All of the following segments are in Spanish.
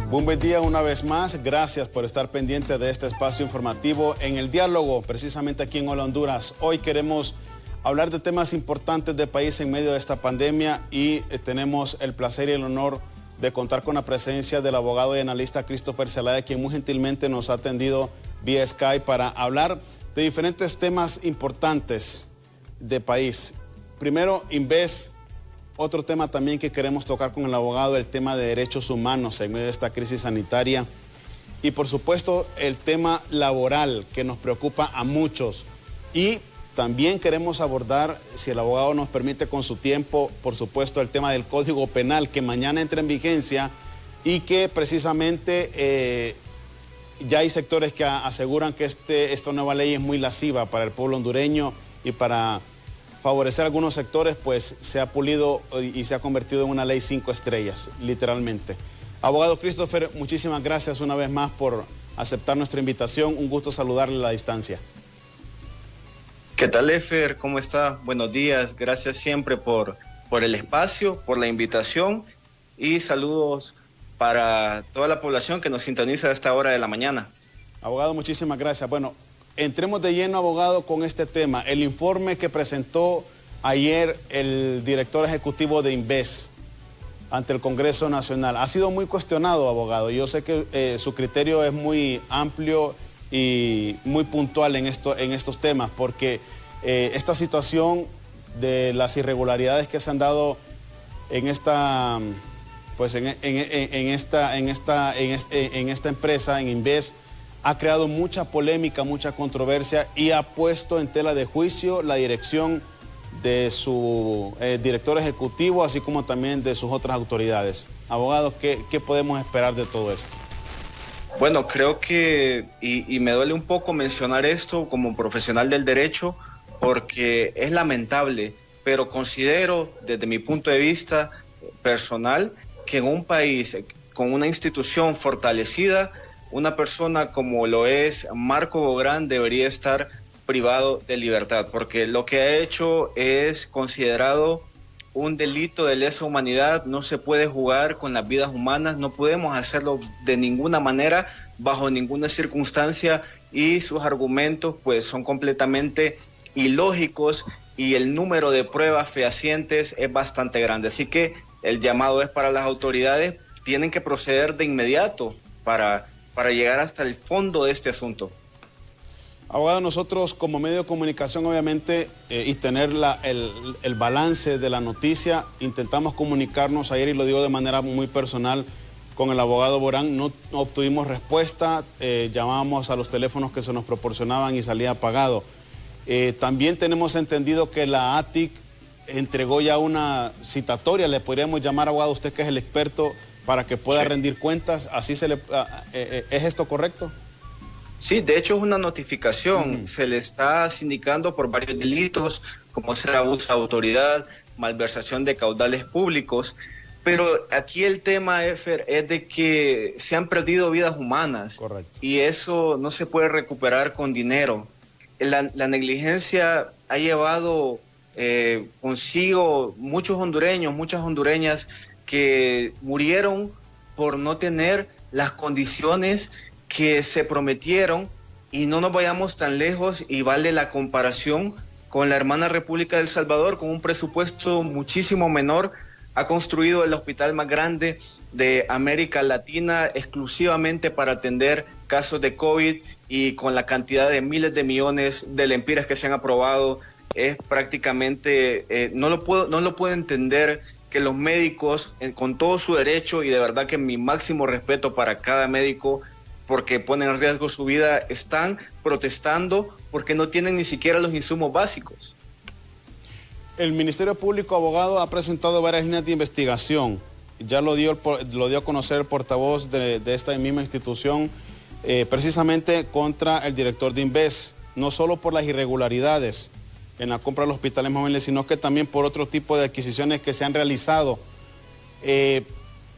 Un buen día una vez más. Gracias por estar pendiente de este espacio informativo en el diálogo, precisamente aquí en Hola Honduras. Hoy queremos hablar de temas importantes del país en medio de esta pandemia y tenemos el placer y el honor de contar con la presencia del abogado y analista Christopher Zelaya, quien muy gentilmente nos ha atendido vía Skype para hablar de diferentes temas importantes del país. Primero, Inves. Otro tema también que queremos tocar con el abogado, el tema de derechos humanos en medio de esta crisis sanitaria. Y por supuesto, el tema laboral que nos preocupa a muchos. Y también queremos abordar, si el abogado nos permite con su tiempo, por supuesto, el tema del Código Penal que mañana entra en vigencia y que precisamente ya hay sectores que aseguran que esta nueva ley es muy lasciva para el pueblo hondureño y para favorecer a algunos sectores, pues se ha pulido y se ha convertido en una ley 5 estrellas, literalmente. Abogado Christopher, muchísimas gracias una vez más por aceptar nuestra invitación. Un gusto saludarle a la distancia. ¿Qué tal, Efer? ¿Cómo está? Buenos días. Gracias siempre por el espacio, por la invitación y saludos para toda la población que nos sintoniza a esta hora de la mañana. Abogado, muchísimas gracias. Bueno, entremos de lleno, abogado, con este tema. El informe que presentó ayer el director ejecutivo de Inves ante el Congreso Nacional ha sido muy cuestionado, abogado. Yo sé que su criterio es muy amplio y muy puntual en estos temas, porque esta situación de las irregularidades que se han dado en esta, pues en esta empresa, en Inves, ha creado mucha polémica, mucha controversia y ha puesto en tela de juicio la dirección de su director ejecutivo, así como también de sus otras autoridades. Abogado, ¿qué podemos esperar de todo esto? Bueno, creo que, y me duele un poco mencionar esto como profesional del derecho, porque es lamentable, pero considero desde mi punto de vista personal que en un país con una institución fortalecida, una persona como lo es Marco Bográn debería estar privado de libertad, porque lo que ha hecho es considerado un delito de lesa humanidad. No se puede jugar con las vidas humanas, no podemos hacerlo de ninguna manera, bajo ninguna circunstancia, y sus argumentos pues son completamente ilógicos y el número de pruebas fehacientes es bastante grande. Así que el llamado es para las autoridades, tienen que proceder de inmediato para llegar hasta el fondo de este asunto. Abogado, nosotros como medio de comunicación, obviamente, y tener el balance de la noticia, intentamos comunicarnos ayer, y lo digo de manera muy personal, con el abogado Bográn. No obtuvimos respuesta, llamábamos a los teléfonos que se nos proporcionaban y salía apagado. También tenemos entendido que la ATIC entregó ya una citatoria, le podríamos llamar, abogado, usted que es el experto, para que pueda rendir cuentas. ¿Así es esto correcto? Sí, de hecho es una notificación. Se le está sindicando por varios delitos, como ser abuso de autoridad, malversación de caudales públicos. Pero aquí el tema, Efer, es de que se han perdido vidas humanas. Correcto. Y eso no se puede recuperar con dinero. La negligencia ha llevado consigo muchos hondureños, muchas hondureñas que murieron por no tener las condiciones que se prometieron, y no nos vayamos tan lejos y vale la comparación con la hermana República del Salvador, con un presupuesto muchísimo menor, ha construido el hospital más grande de América Latina exclusivamente para atender casos de COVID, y con la cantidad de miles de millones de lempiras que se han aprobado, es prácticamente, no lo puedo entender que los médicos, con todo su derecho, y de verdad que mi máximo respeto para cada médico, porque ponen en riesgo su vida, están protestando porque no tienen ni siquiera los insumos básicos. El Ministerio Público, abogado, ha presentado varias líneas de investigación. Ya lo dio a conocer el portavoz de esta misma institución, precisamente contra el director de Inves, no solo por las irregularidades en la compra de los hospitales móviles, sino que también por otro tipo de adquisiciones que se han realizado.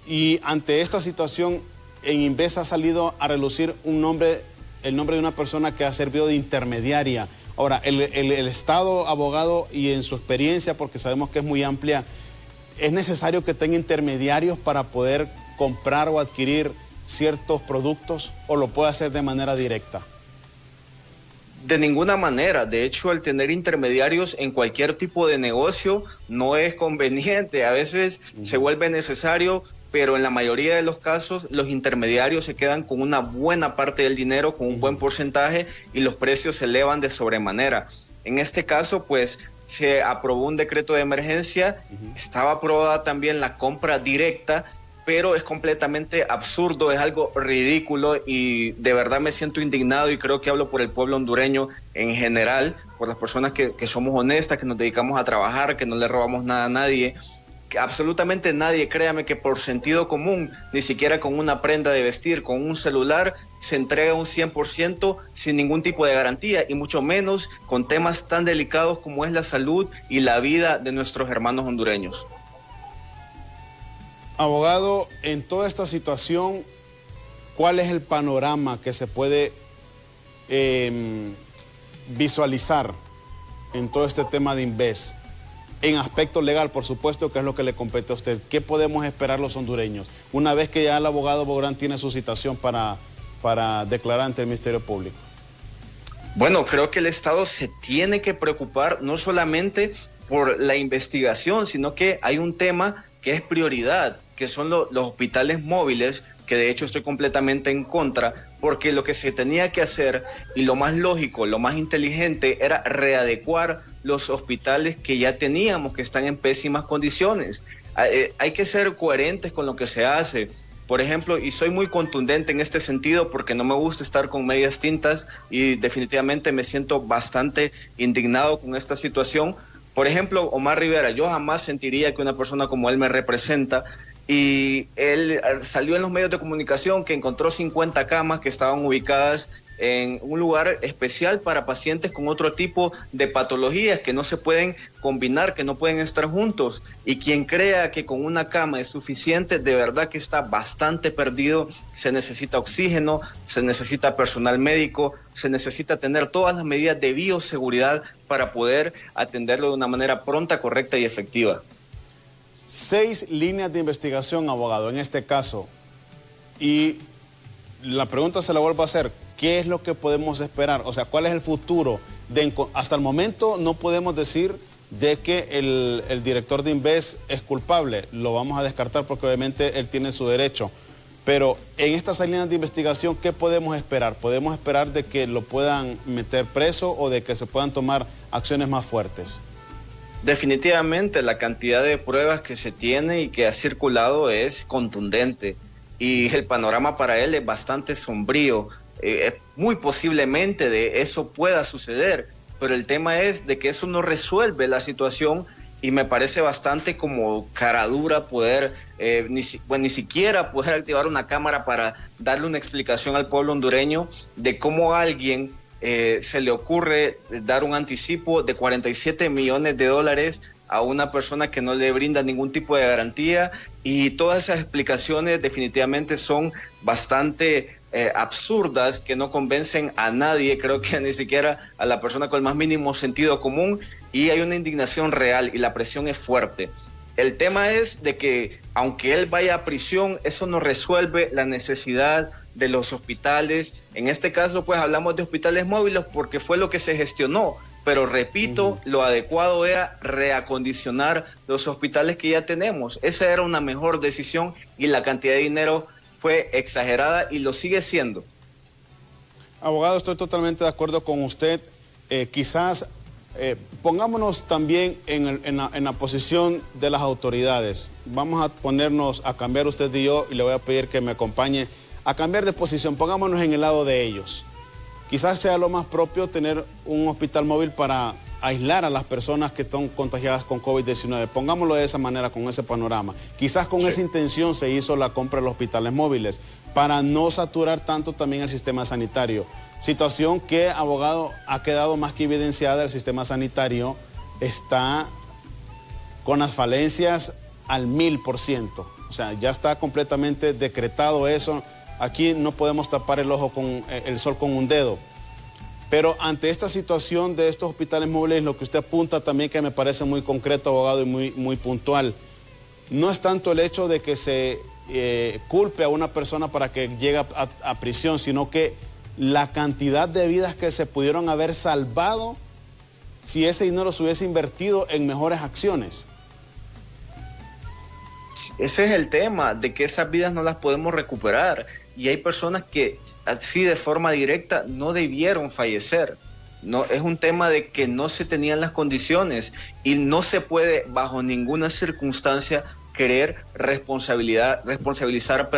Y ante esta situación, en Inves ha salido a relucir el nombre de una persona que ha servido de intermediaria. Ahora, el Estado, abogado, y en su experiencia, porque sabemos que es muy amplia, ¿es necesario que tenga intermediarios para poder comprar o adquirir ciertos productos o lo puede hacer de manera directa? De ninguna manera. De hecho, el tener intermediarios en cualquier tipo de negocio no es conveniente. A veces se vuelve necesario, pero en la mayoría de los casos los intermediarios se quedan con una buena parte del dinero, con un buen porcentaje, y los precios se elevan de sobremanera. En este caso, pues, se aprobó un decreto de emergencia, estaba aprobada también la compra directa, pero es completamente absurdo, es algo ridículo y de verdad me siento indignado, y creo que hablo por el pueblo hondureño en general, por las personas que somos honestas, que nos dedicamos a trabajar, que no le robamos nada a nadie. Que absolutamente nadie, créame que por sentido común, ni siquiera con una prenda de vestir, con un celular, se entrega un 100% sin ningún tipo de garantía, y mucho menos con temas tan delicados como es la salud y la vida de nuestros hermanos hondureños. Abogado, en toda esta situación, ¿cuál es el panorama que se puede visualizar en todo este tema de Inves? En aspecto legal, por supuesto, que es lo que le compete a usted. ¿Qué podemos esperar los hondureños una vez que ya el abogado Bográn tiene su citación para declarar ante el Ministerio Público? Bueno, creo que el Estado se tiene que preocupar no solamente por la investigación, sino que hay un tema que es prioridad, que son los hospitales móviles, que de hecho estoy completamente en contra, porque lo que se tenía que hacer, y lo más lógico, lo más inteligente, era readecuar los hospitales que ya teníamos, que están en pésimas condiciones. Hay que ser coherentes con lo que se hace. Por ejemplo, y soy muy contundente en este sentido porque no me gusta estar con medias tintas, y definitivamente me siento bastante indignado con esta situación. Por ejemplo, Omar Rivera, yo jamás sentiría que una persona como él me representa, y él salió en los medios de comunicación que encontró 50 camas que estaban ubicadas en un lugar especial para pacientes con otro tipo de patologías que no se pueden combinar, que no pueden estar juntos. Y quien crea que con una cama es suficiente, de verdad que está bastante perdido. Se necesita oxígeno, se necesita personal médico, se necesita tener todas las medidas de bioseguridad para poder atenderlo de una manera pronta, correcta y efectiva. 6 líneas de investigación, abogado, en este caso. Y la pregunta se la vuelvo a hacer. ¿Qué es lo que podemos esperar? O sea, ¿cuál es el futuro? Hasta el momento no podemos decir de que el director de Inves es culpable. Lo vamos a descartar porque obviamente él tiene su derecho. Pero en estas líneas de investigación, ¿qué podemos esperar? ¿Podemos esperar de que lo puedan meter preso o de que se puedan tomar acciones más fuertes? Definitivamente la cantidad de pruebas que se tiene y que ha circulado es contundente, y el panorama para él es bastante sombrío. Muy posiblemente de eso pueda suceder, pero el tema es de que eso no resuelve la situación, y me parece bastante como cara dura poder, ni siquiera poder activar una cámara para darle una explicación al pueblo hondureño de cómo alguien se le ocurre dar un anticipo de 47 millones de dólares a una persona que no le brinda ningún tipo de garantía, y todas esas explicaciones definitivamente son bastante absurdas, que no convencen a nadie, creo que ni siquiera a la persona con el más mínimo sentido común, y hay una indignación real y la presión es fuerte. El tema es de que aunque él vaya a prisión, eso no resuelve la necesidad de los hospitales. En este caso, pues hablamos de hospitales móviles porque fue lo que se gestionó. Pero repito, lo adecuado era reacondicionar los hospitales que ya tenemos. Esa era una mejor decisión, y la cantidad de dinero fue exagerada y lo sigue siendo. Abogado, estoy totalmente de acuerdo con usted. Quizás pongámonos también en la posición de las autoridades. Vamos a ponernos a cambiar usted y yo, y le voy a pedir que me acompañe a cambiar de posición. Pongámonos en el lado de ellos. Quizás sea lo más propio tener un hospital móvil para aislar a las personas que están contagiadas con COVID-19. Pongámoslo de esa manera, con ese panorama. Quizás con esa intención se hizo la compra de los hospitales móviles, para no saturar tanto también el sistema sanitario. Situación que, abogado, ha quedado más que evidenciada. El sistema sanitario está con las falencias al 1000%. O sea, ya está completamente decretado eso. Aquí no podemos tapar el sol con un dedo. Pero ante esta situación de estos hospitales móviles, lo que usted apunta también, que me parece muy concreto, abogado, y muy puntual, no es tanto el hecho de que se culpe a una persona para que llegue a prisión, sino que la cantidad de vidas que se pudieron haber salvado si ese dinero se hubiese invertido en mejores acciones. Ese es el tema, de que esas vidas no las podemos recuperar. Y hay personas que así de forma directa no debieron fallecer. No, es un tema de que no se tenían las condiciones y no se puede bajo ninguna circunstancia querer responsabilizar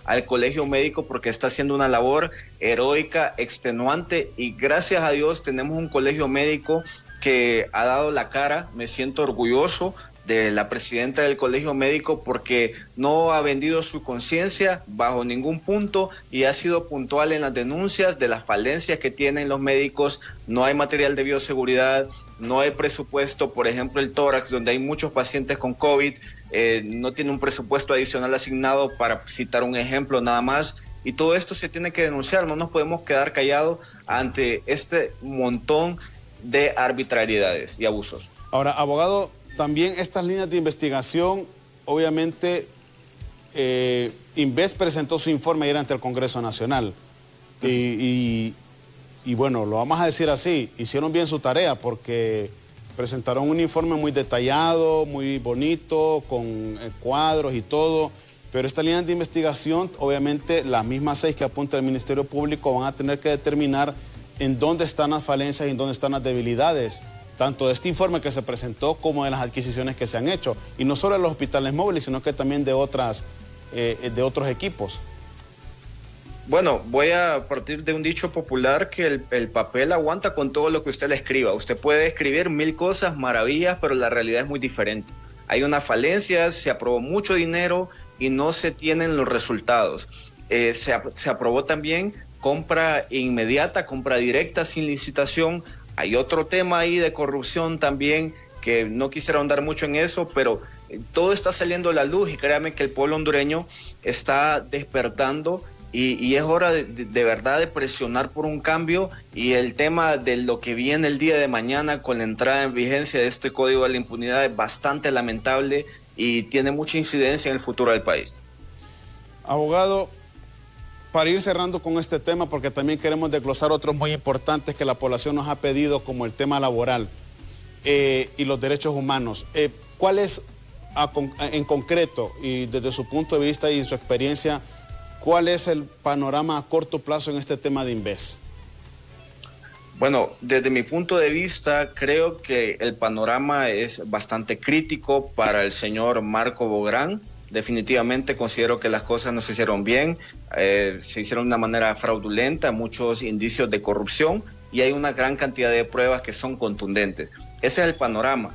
al colegio médico, porque está haciendo una labor heroica, extenuante, y gracias a Dios tenemos un colegio médico que ha dado la cara. Me siento orgulloso de la presidenta del colegio médico porque no ha vendido su conciencia bajo ningún punto y ha sido puntual en las denuncias de las falencias que tienen los médicos. No hay material de bioseguridad, no hay presupuesto. Por ejemplo, el tórax, donde hay muchos pacientes con COVID, no tiene un presupuesto adicional asignado, para citar un ejemplo nada más. Y todo esto se tiene que denunciar, no nos podemos quedar callados ante este montón de arbitrariedades y abusos. Ahora, abogado, también estas líneas de investigación, obviamente, Inves presentó su informe ayer ante el Congreso Nacional. Y bueno, lo vamos a decir así, hicieron bien su tarea porque presentaron un informe muy detallado, muy bonito, con cuadros y todo. Pero estas líneas de investigación, obviamente, las mismas 6 que apunta el Ministerio Público, van a tener que determinar en dónde están las falencias y en dónde están las debilidades, tanto de este informe que se presentó como de las adquisiciones que se han hecho. Y no solo de los hospitales móviles, sino que también de otros equipos. Bueno, voy a partir de un dicho popular que el papel aguanta con todo lo que usted le escriba. Usted puede escribir 1000 cosas, maravillas, pero la realidad es muy diferente. Hay una falencia, se aprobó mucho dinero y no se tienen los resultados. Se aprobó también compra inmediata, compra directa sin licitación. Hay otro tema ahí de corrupción también, que no quisiera ahondar mucho en eso, pero todo está saliendo a la luz y créanme que el pueblo hondureño está despertando y es hora de verdad de presionar por un cambio. Y el tema de lo que viene el día de mañana con la entrada en vigencia de este Código de la Impunidad es bastante lamentable y tiene mucha incidencia en el futuro del país. Abogado, para ir cerrando con este tema, porque también queremos desglosar otros muy importantes que la población nos ha pedido, como el tema laboral y los derechos humanos. ¿Cuál es, en concreto, y desde su punto de vista y su experiencia, cuál es el panorama a corto plazo en este tema de Inves? Bueno, desde mi punto de vista, creo que el panorama es bastante crítico para el señor Marco Bográn. Definitivamente considero que las cosas no se hicieron bien, se hicieron de una manera fraudulenta, muchos indicios de corrupción y hay una gran cantidad de pruebas que son contundentes. Ese es el panorama.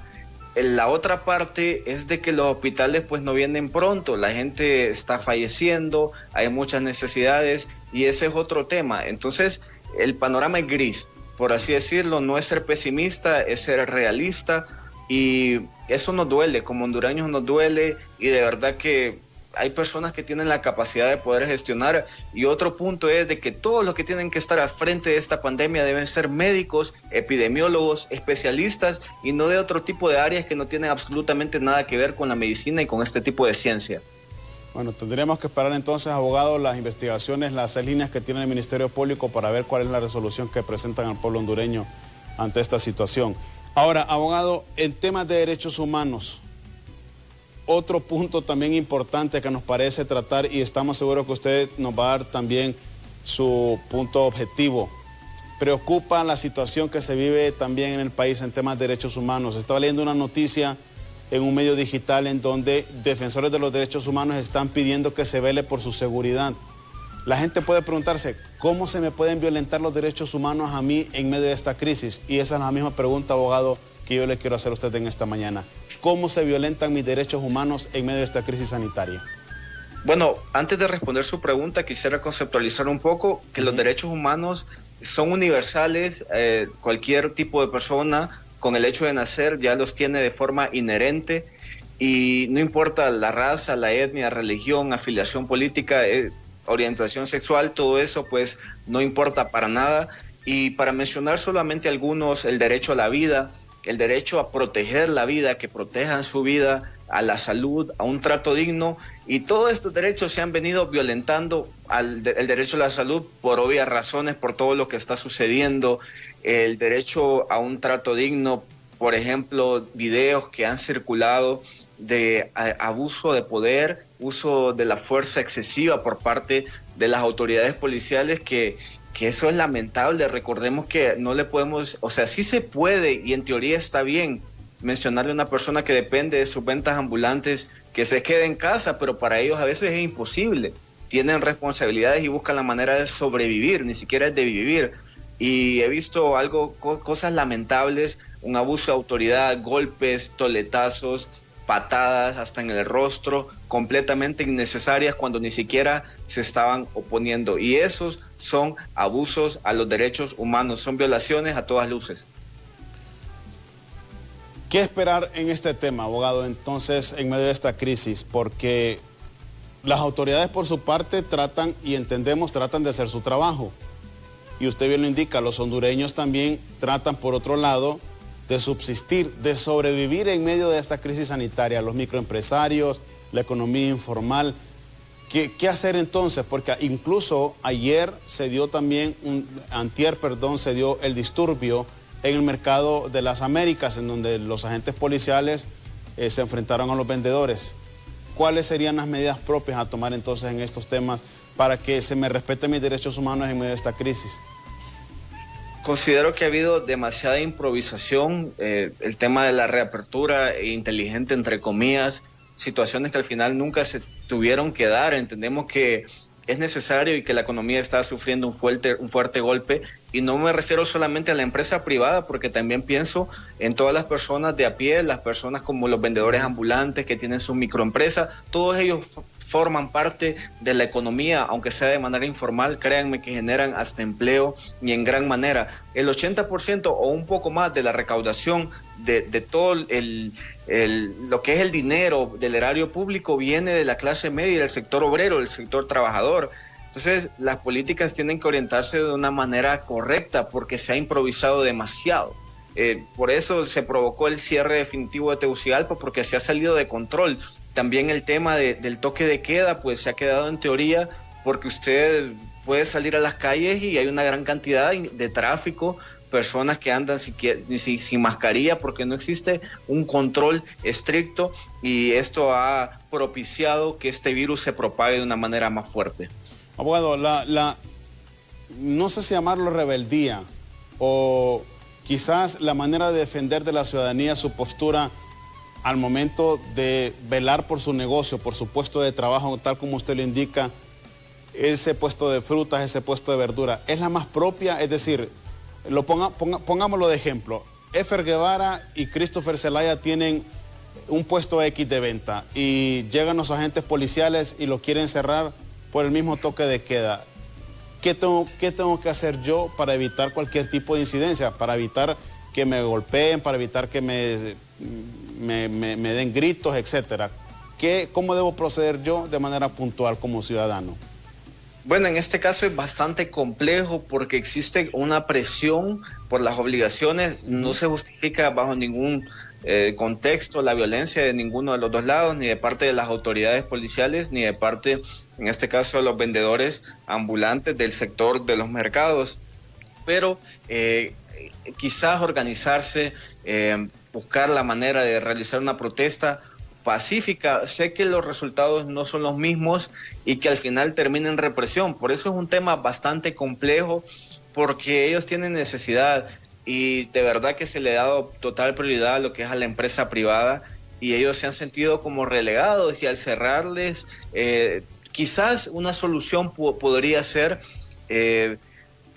La otra parte es de que los hospitales pues no vienen pronto, la gente está falleciendo, hay muchas necesidades y ese es otro tema. Entonces el panorama es gris, por así decirlo, no es ser pesimista, es ser realista. Y eso nos duele, como hondureños nos duele, y de verdad que hay personas que tienen la capacidad de poder gestionar. Y otro punto es de que todos los que tienen que estar al frente de esta pandemia deben ser médicos, epidemiólogos, especialistas, y no de otro tipo de áreas que no tienen absolutamente nada que ver con la medicina y con este tipo de ciencia. Bueno, tendríamos que esperar entonces, abogado, las investigaciones, las líneas que tiene el Ministerio Público para ver cuál es la resolución que presentan al pueblo hondureño ante esta situación. Ahora, abogado, en temas de derechos humanos, otro punto también importante que nos parece tratar, y estamos seguros que usted nos va a dar también su punto objetivo. Preocupa la situación que se vive también en el país en temas de derechos humanos. Estaba leyendo una noticia en un medio digital en donde defensores de los derechos humanos están pidiendo que se vele por su seguridad. La gente puede preguntarse, ¿cómo se me pueden violentar los derechos humanos a mí en medio de esta crisis? Y esa es la misma pregunta, abogado, que yo le quiero hacer a usted en esta mañana. ¿Cómo se violentan mis derechos humanos en medio de esta crisis sanitaria? Bueno, antes de responder su pregunta, quisiera conceptualizar un poco que los derechos humanos son universales. Cualquier tipo de persona con el hecho de nacer ya los tiene de forma inherente y no importa la raza, la etnia, religión, afiliación política, orientación sexual, todo eso pues no importa para nada. Y para mencionar solamente algunos, el derecho a la vida, el derecho a proteger la vida, que protejan su vida, a la salud, a un trato digno, y todos estos derechos se han venido violentando, el derecho a la salud por obvias razones, por todo lo que está sucediendo, el derecho a un trato digno, por ejemplo, videos que han circulado de abuso de poder, uso de la fuerza excesiva por parte de las autoridades policiales, que eso es lamentable. Recordemos que no le podemos, o sea, sí se puede y en teoría está bien mencionarle a una persona que depende de sus ventas ambulantes que se quede en casa, pero para ellos a veces es imposible. Tienen responsabilidades y buscan la manera de sobrevivir, ni siquiera es de vivir. Y he visto cosas lamentables, un abuso de autoridad, golpes, toletazos, patadas hasta en el rostro, completamente innecesarias cuando ni siquiera se estaban oponiendo. Y esos son abusos a los derechos humanos, son violaciones a todas luces. ¿Qué esperar en este tema, abogado, entonces, en medio de esta crisis? Porque las autoridades, por su parte, tratan de hacer su trabajo. Y usted bien lo indica, los hondureños también tratan, por otro lado, de subsistir, de sobrevivir en medio de esta crisis sanitaria. Los microempresarios, la economía informal. ¿Qué hacer entonces? Porque incluso ayer se dio también, se dio el disturbio en el mercado de las Américas, en donde los agentes policiales se enfrentaron a los vendedores. ¿Cuáles serían las medidas propias a tomar entonces en estos temas para que se me respeten mis derechos humanos en medio de esta crisis? Considero que ha habido demasiada improvisación, el tema de la reapertura inteligente, entre comillas, situaciones que al final nunca se tuvieron que dar. Entendemos que es necesario y que la economía está sufriendo un fuerte golpe, y no me refiero solamente a la empresa privada, porque también pienso en todas las personas de a pie, las personas como los vendedores ambulantes que tienen su microempresa. Todos ellos forman parte de la economía, aunque sea de manera informal. Créanme que generan hasta empleo, y en gran manera. El 80% o un poco más de la recaudación de todo lo que es el dinero del erario público viene de la clase media, del sector obrero, del sector trabajador. Entonces, las políticas tienen que orientarse de una manera correcta, porque se ha improvisado demasiado. Por eso se provocó el cierre definitivo de Tegucigalpa, porque se ha salido de control. También el tema del toque de queda, pues se ha quedado en teoría, porque usted puede salir a las calles y hay una gran cantidad de tráfico, personas que andan sin mascarilla, porque no existe un control estricto, y esto ha propiciado que este virus se propague de una manera más fuerte. Abogado, no sé si llamarlo rebeldía, o quizás la manera de defender de la ciudadanía su postura al momento de velar por su negocio, por su puesto de trabajo, tal como usted lo indica, ese puesto de frutas, ese puesto de verdura, ¿es la más propia? Es decir, pongámoslo de ejemplo, Efer Guevara y Christopher Zelaya tienen un puesto X de venta y llegan los agentes policiales y lo quieren cerrar por el mismo toque de queda. ¿Qué tengo que hacer yo para evitar cualquier tipo de incidencia? Para evitar que me golpeen, para evitar que me den gritos, etcétera. ¿Cómo debo proceder yo de manera puntual como ciudadano? Bueno, en este caso es bastante complejo, porque existe una presión por las obligaciones. No se justifica bajo ningún contexto la violencia de ninguno de los dos lados, ni de parte de las autoridades policiales, ni de parte, en este caso, de los vendedores ambulantes del sector de los mercados. Pero quizás organizarse, buscar la manera de realizar una protesta pacífica. Sé que los resultados no son los mismos y que al final termina en represión. Por eso es un tema bastante complejo, porque ellos tienen necesidad, y de verdad que se le ha dado total prioridad a lo que es a la empresa privada, y ellos se han sentido como relegados, y al cerrarles, quizás una solución podría ser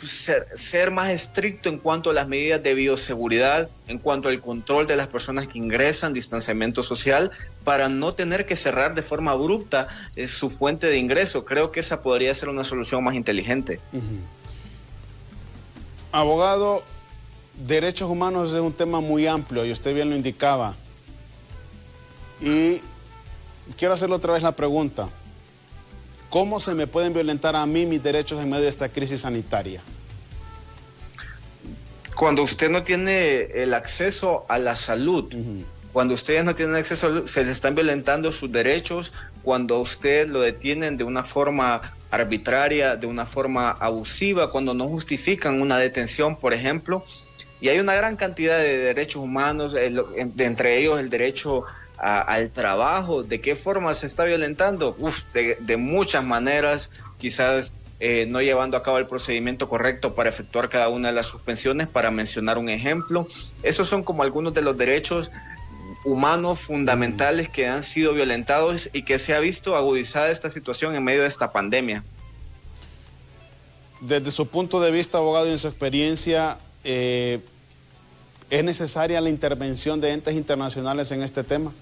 ser más estricto en cuanto a las medidas de bioseguridad, en cuanto al control de las personas que ingresan, distanciamiento social, para no tener que cerrar de forma abrupta su fuente de ingreso. Creo que esa podría ser una solución más inteligente. Abogado, derechos humanos es un tema muy amplio y usted bien lo indicaba. Y quiero hacerle otra vez la pregunta. ¿Cómo se me pueden violentar a mí mis derechos en medio de esta crisis sanitaria? Cuando usted no tiene el acceso a la salud, Cuando ustedes no tienen acceso, se les están violentando sus derechos, cuando ustedes lo detienen de una forma arbitraria, de una forma abusiva, cuando no justifican una detención, por ejemplo. Y hay una gran cantidad de derechos humanos, entre ellos el derecho al trabajo. ¿De qué forma se está violentando? De muchas maneras, quizás no llevando a cabo el procedimiento correcto para efectuar cada una de las suspensiones, para mencionar un ejemplo. Esos son como algunos de los derechos humanos fundamentales que han sido violentados y que se ha visto agudizada esta situación en medio de esta pandemia. Desde su punto de vista, abogado, y en su experiencia, ¿es necesaria la intervención de entes internacionales en este tema?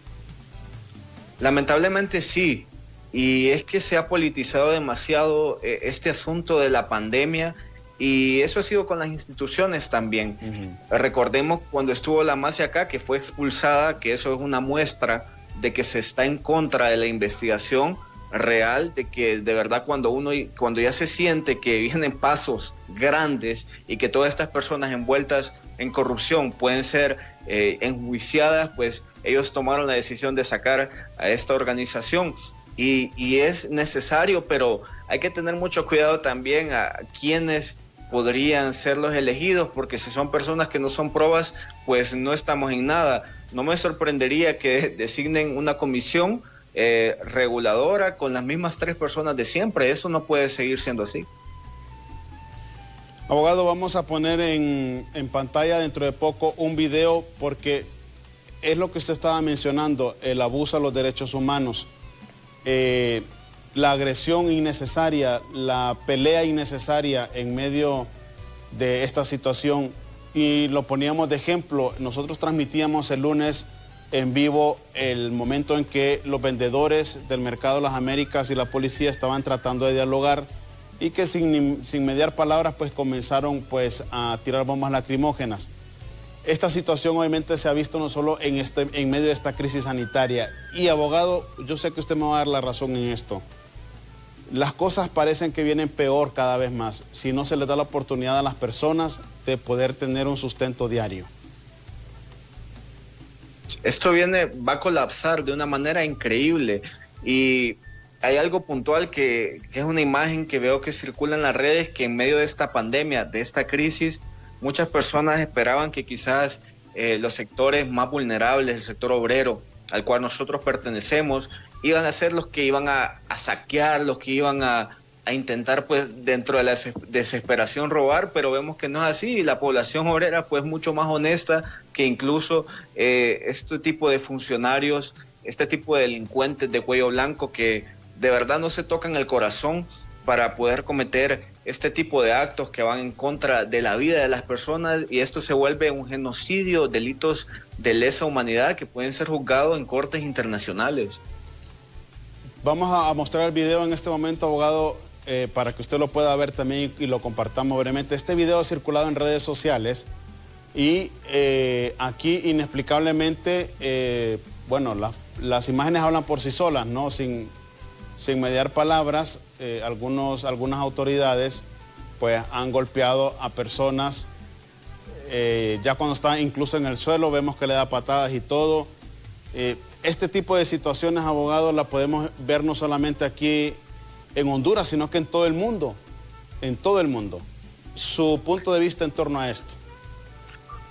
Lamentablemente sí, y es que se ha politizado demasiado este asunto de la pandemia, y eso ha sido con las instituciones también. Recordemos cuando estuvo la MACI acá, que fue expulsada, que eso es una muestra de que se está en contra de la investigación real, de que de verdad cuando ya se siente que vienen pasos grandes y que todas estas personas envueltas en corrupción pueden ser enjuiciadas, pues ellos tomaron la decisión de sacar a esta organización. Y es necesario, pero hay que tener mucho cuidado también a quienes podrían ser los elegidos, porque si son personas que no son pruebas, pues no estamos en nada. No me sorprendería que designen una comisión reguladora con las mismas 3 personas de siempre. Eso no puede seguir siendo así. Abogado, vamos a poner en pantalla dentro de poco un video, porque es lo que usted estaba mencionando, el abuso a los derechos humanos, la agresión innecesaria, la pelea innecesaria en medio de esta situación. Y lo poníamos de ejemplo. Nosotros transmitíamos el lunes en vivo el momento en que los vendedores del Mercado de las Américas y la policía estaban tratando de dialogar, y que sin mediar palabras pues comenzaron pues a tirar bombas lacrimógenas. Esta situación obviamente se ha visto no solo en medio de esta crisis sanitaria. Y abogado, yo sé que usted me va a dar la razón en esto. Las cosas parecen que vienen peor cada vez más si no se les da la oportunidad a las personas de poder tener un sustento diario. Esto va a colapsar de una manera increíble, y hay algo puntual que es una imagen que veo que circula en las redes, que en medio de esta pandemia, de esta crisis, muchas personas esperaban que quizás los sectores más vulnerables, el sector obrero, al cual nosotros pertenecemos, iban a ser los que iban a saquear, los que iban a intentar, pues, dentro de la desesperación robar, pero vemos que no es así, y la población obrera, pues, mucho más honesta que incluso este tipo de funcionarios, este tipo de delincuentes de cuello blanco que de verdad no se tocan el corazón para poder cometer este tipo de actos que van en contra de la vida de las personas, y esto se vuelve un genocidio, delitos de lesa humanidad que pueden ser juzgados en cortes internacionales. Vamos a mostrar el video en este momento, abogado, para que usted lo pueda ver también y lo compartamos brevemente. Este video ha circulado en redes sociales y aquí inexplicablemente, bueno, las imágenes hablan por sí solas, ¿no? Sin mediar palabras, algunas autoridades pues han golpeado a personas, ya cuando están incluso en el suelo vemos que le da patadas y todo. Este tipo de situaciones, abogado, la podemos ver no solamente aquí en Honduras, sino que en todo el mundo, Su punto de vista en torno a esto.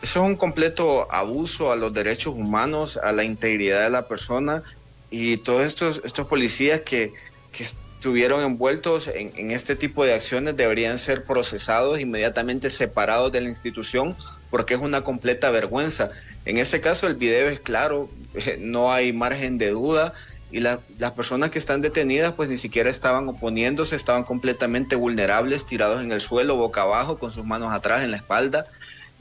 Eso es un completo abuso a los derechos humanos, a la integridad de la persona, y todos estos policías que estuvieron envueltos en este tipo de acciones deberían ser procesados, inmediatamente separados de la institución, porque es una completa vergüenza. En ese caso el video es claro, no hay margen de duda, y las personas que están detenidas pues ni siquiera estaban oponiéndose, estaban completamente vulnerables, tirados en el suelo, boca abajo, con sus manos atrás en la espalda,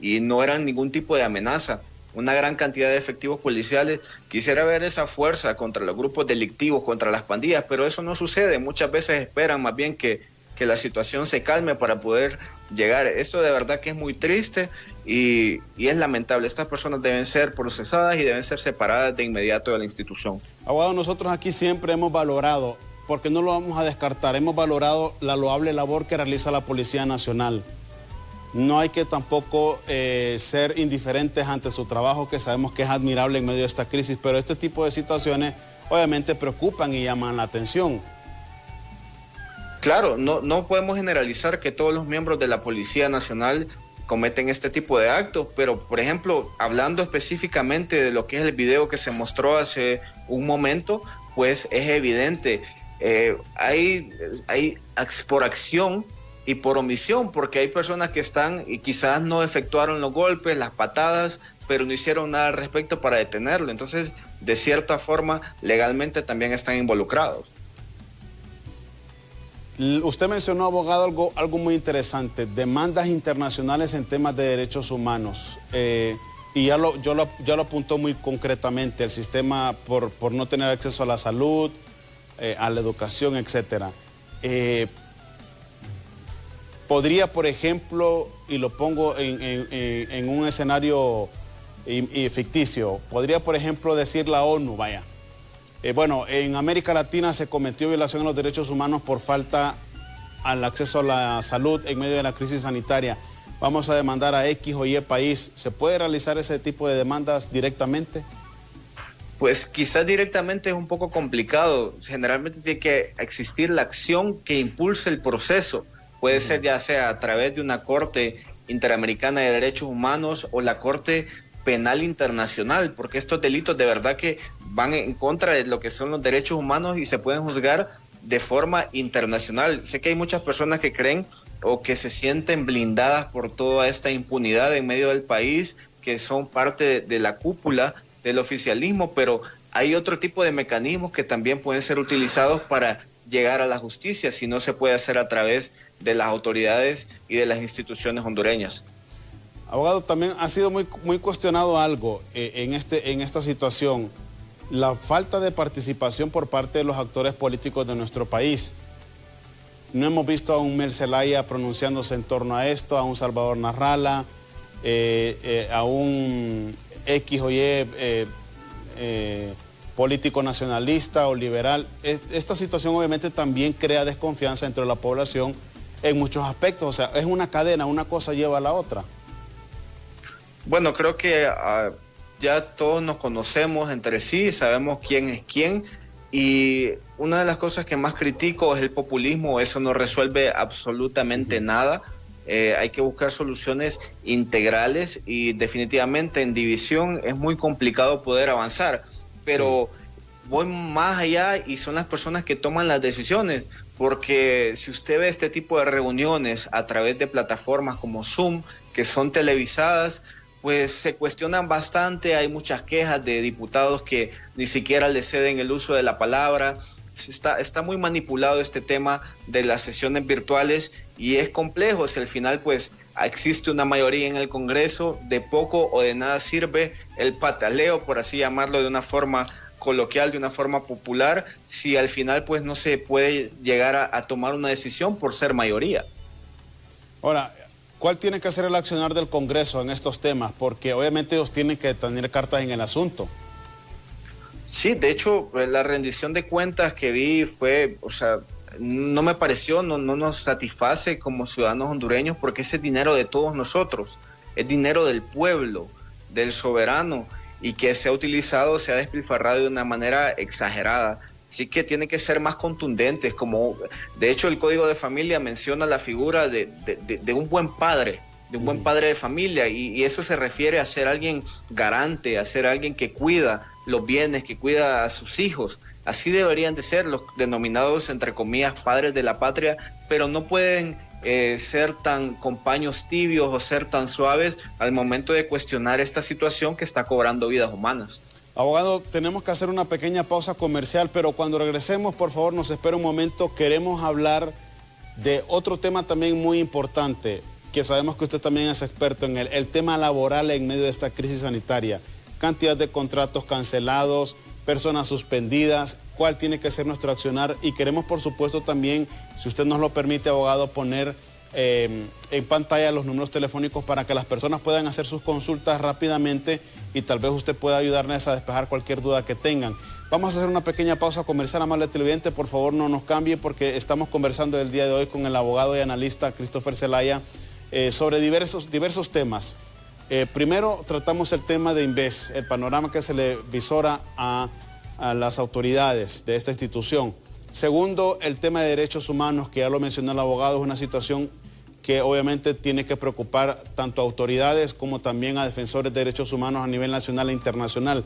y no eran ningún tipo de amenaza. Una gran cantidad de efectivos policiales. Quisiera ver esa fuerza contra los grupos delictivos, contra las pandillas, pero eso no sucede. Muchas veces esperan más bien que la situación se calme para poder llegar. Eso de verdad que es muy triste y es lamentable. Estas personas deben ser procesadas y deben ser separadas de inmediato de la institución. Abogado, nosotros aquí siempre hemos valorado, porque no lo vamos a descartar, hemos valorado la loable labor que realiza la Policía Nacional. no hay que tampoco ser indiferentes ante su trabajo, que sabemos que es admirable en medio de esta crisis, pero este tipo de situaciones obviamente preocupan y llaman la atención. Claro, no podemos generalizar que todos los miembros de la Policía Nacional cometen este tipo de actos, pero por ejemplo, hablando específicamente de lo que es el video que se mostró hace un momento, pues es evidente, hay por acción y por omisión, porque hay personas que están y quizás no efectuaron los golpes, las patadas, pero no hicieron nada al respecto para detenerlo. Entonces, de cierta forma, legalmente también están involucrados. Usted mencionó, abogado, algo muy interesante, demandas internacionales en temas de derechos humanos. Y ya lo apuntó muy concretamente, el sistema por no tener acceso a la salud, a la educación, etcétera. Podría, por ejemplo, y lo pongo en un escenario ficticio, podría, por ejemplo, decir la ONU, vaya, bueno, en América Latina se cometió violación a los derechos humanos por falta al acceso a la salud en medio de la crisis sanitaria. Vamos a demandar a X o Y país. ¿Se puede realizar ese tipo de demandas directamente? Pues quizás directamente es un poco complicado. Generalmente tiene que existir la acción que impulse el proceso. Puede ser ya sea a través de una Corte Interamericana de Derechos Humanos o la Corte Penal Internacional, porque estos delitos de verdad que van en contra de lo que son los derechos humanos y se pueden juzgar de forma internacional. Sé que hay muchas personas que creen o que se sienten blindadas por toda esta impunidad en medio del país, que son parte de la cúpula del oficialismo, pero hay otro tipo de mecanismos que también pueden ser utilizados para llegar a la justicia, si no se puede hacer a través de las autoridades y de las instituciones hondureñas. Abogado, también ha sido muy cuestionado algo en esta situación, la falta de participación por parte de los actores políticos de nuestro país. No hemos visto a un Mel Zelaya pronunciándose en torno a esto, a un Salvador Narrala, a un X o Y político nacionalista o liberal. Esta situación obviamente también crea desconfianza entre la población en muchos aspectos. O sea, es una cadena, una cosa lleva a la otra. Bueno, creo que ya todos nos conocemos entre sí, sabemos quién es quién, y una de las cosas que más critico es el populismo. Eso no resuelve absolutamente nada. Hay que buscar soluciones integrales y definitivamente en división es muy complicado poder avanzar, pero voy más allá y son las personas que toman las decisiones, porque si usted ve este tipo de reuniones a través de plataformas como Zoom, que son televisadas, pues se cuestionan bastante. Hay muchas quejas de diputados que ni siquiera le ceden el uso de la palabra. Está muy manipulado este tema de las sesiones virtuales y es complejo. Si al final pues existe una mayoría en el Congreso, de poco o de nada sirve el pataleo, por así llamarlo de una forma coloquial, de una forma popular, si al final pues no se puede llegar a tomar una decisión por ser mayoría. Ahora, ¿cuál tiene que ser el accionar del Congreso en estos temas? Porque obviamente ellos tienen que tener cartas en el asunto. Sí, de hecho, la rendición de cuentas que vi fue, o sea, no me pareció, no nos satisface como ciudadanos hondureños, porque ese es dinero de todos nosotros, es dinero del pueblo, del soberano, y que se ha utilizado, se ha despilfarrado de una manera exagerada. Así que tiene que ser más contundentes, como de hecho el Código de Familia menciona la figura de un buen padre, de un buen padre de familia, y eso se refiere a ser alguien garante, a ser alguien que cuida los bienes, que cuida a sus hijos. Así deberían de ser los denominados, entre comillas, padres de la patria, pero no pueden ser tan con paños tibios o ser tan suaves al momento de cuestionar esta situación que está cobrando vidas humanas. Abogado, tenemos que hacer una pequeña pausa comercial, pero cuando regresemos, por favor, nos espera un momento. Queremos hablar de otro tema también muy importante, que sabemos que usted también es experto en el tema laboral en medio de esta crisis sanitaria. Cantidad de contratos cancelados, personas suspendidas, cuál tiene que ser nuestro accionar, y queremos, por supuesto, también, si usted nos lo permite, abogado, poner en pantalla los números telefónicos para que las personas puedan hacer sus consultas rápidamente y tal vez usted pueda ayudarles a despejar cualquier duda que tengan. Vamos a hacer una pequeña pausa comercial, amable televidente, por favor no nos cambie, porque estamos conversando el día de hoy con el abogado y analista Christopher Zelaya sobre diversos temas. Primero tratamos el tema de Inves, el panorama que se le visora a las autoridades de esta institución. Segundo, el tema de derechos humanos, que ya lo mencionó el abogado, es una situación que obviamente tiene que preocupar tanto a autoridades como también a defensores de derechos humanos a nivel nacional e internacional.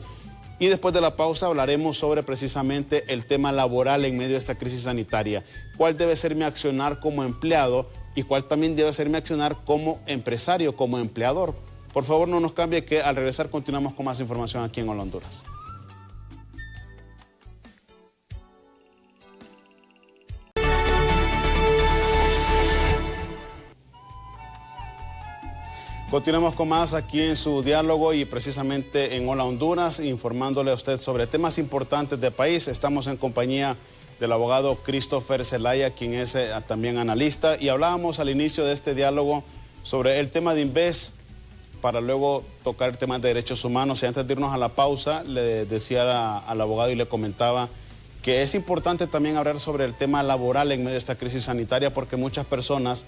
Y después de la pausa hablaremos sobre precisamente el tema laboral en medio de esta crisis sanitaria. ¿Cuál debe ser mi accionar como empleado y cuál también debe ser mi accionar como empresario, como empleador? Por favor, no nos cambie, que al regresar continuamos con más información aquí en Hola Honduras. Continuamos con más aquí en su diálogo y precisamente en Hola Honduras, informándole a usted sobre temas importantes del país. Estamos en compañía del abogado Christopher Zelaya, quien es también analista, y hablábamos al inicio de este diálogo sobre el tema de Inves, para luego tocar el tema de derechos humanos. Y antes de irnos a la pausa, le decía al abogado y le comentaba que es importante también hablar sobre el tema laboral en medio de esta crisis sanitaria, porque muchas personas